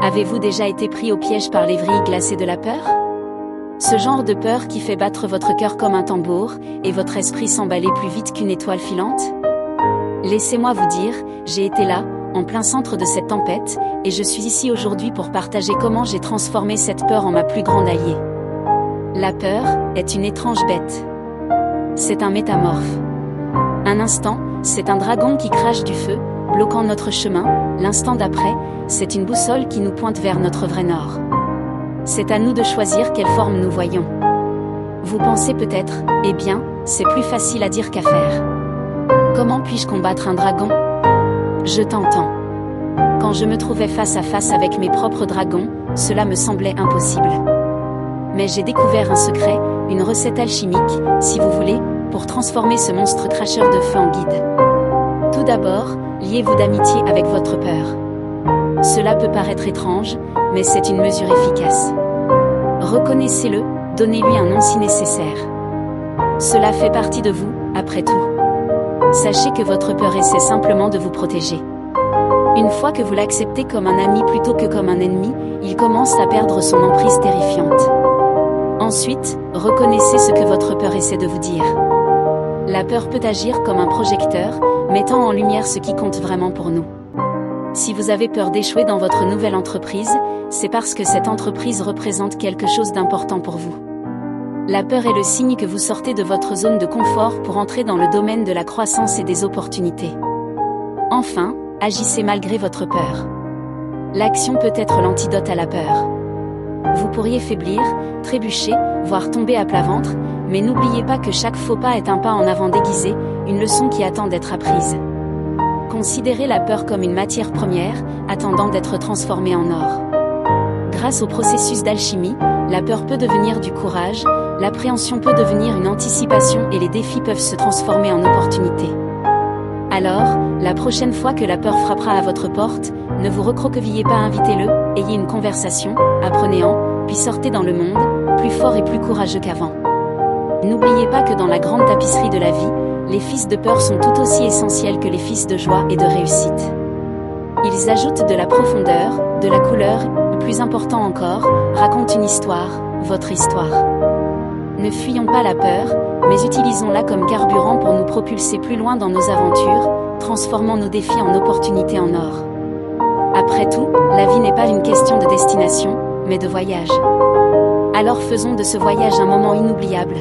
Avez-vous déjà été pris au piège par les vrilles glacées de la peur? Ce genre de peur qui fait battre votre cœur comme un tambour, et votre esprit s'emballer plus vite qu'une étoile filante? Laissez-moi vous dire, j'ai été là, en plein centre de cette tempête, et je suis ici aujourd'hui pour partager comment j'ai transformé cette peur en ma plus grande alliée. La peur est une étrange bête. C'est un métamorphe. Un instant, c'est un dragon qui crache du feu, bloquant notre chemin. L'instant d'après, c'est une boussole qui nous pointe vers notre vrai nord. C'est à nous de choisir quelle forme nous voyons. Vous pensez peut-être, eh bien, c'est plus facile à dire qu'à faire. Comment puis-je combattre un dragon? Je t'entends. Quand je me trouvais face à face avec mes propres dragons, cela me semblait impossible. Mais j'ai découvert un secret, une recette alchimique, si vous voulez, pour transformer ce monstre cracheur de feu en guide. Tout d'abord, liez-vous d'amitié avec votre peur. Cela peut paraître étrange, mais c'est une mesure efficace. Reconnaissez-le, donnez-lui un nom si nécessaire. Cela fait partie de vous, après tout. Sachez que votre peur essaie simplement de vous protéger. Une fois que vous l'acceptez comme un ami plutôt que comme un ennemi, il commence à perdre son emprise terrifiante. Ensuite, reconnaissez ce que votre peur essaie de vous dire. La peur peut agir comme un projecteur, mettant en lumière ce qui compte vraiment pour nous. Si vous avez peur d'échouer dans votre nouvelle entreprise, c'est parce que cette entreprise représente quelque chose d'important pour vous. La peur est le signe que vous sortez de votre zone de confort pour entrer dans le domaine de la croissance et des opportunités. Enfin, agissez malgré votre peur. L'action peut être l'antidote à la peur. Vous pourriez faiblir, trébucher, voire tomber à plat ventre, mais n'oubliez pas que chaque faux pas est un pas en avant déguisé, une leçon qui attend d'être apprise. Considérez la peur comme une matière première, attendant d'être transformée en or. Grâce au processus d'alchimie, la peur peut devenir du courage, l'appréhension peut devenir une anticipation et les défis peuvent se transformer en opportunités. Alors, la prochaine fois que la peur frappera à votre porte, ne vous recroquevillez pas, invitez-le, ayez une conversation, apprenez-en, puis sortez dans le monde, plus fort et plus courageux qu'avant. N'oubliez pas que dans la grande tapisserie de la vie, les fils de peur sont tout aussi essentiels que les fils de joie et de réussite. Ils ajoutent de la profondeur, de la couleur, et plus important encore, racontent une histoire, votre histoire. Ne fuyons pas la peur, mais utilisons-la comme carburant pour nous propulser plus loin dans nos aventures, transformant nos défis en opportunités en or. Après tout, la vie n'est pas une question de destination, mais de voyage. Alors faisons de ce voyage un moment inoubliable.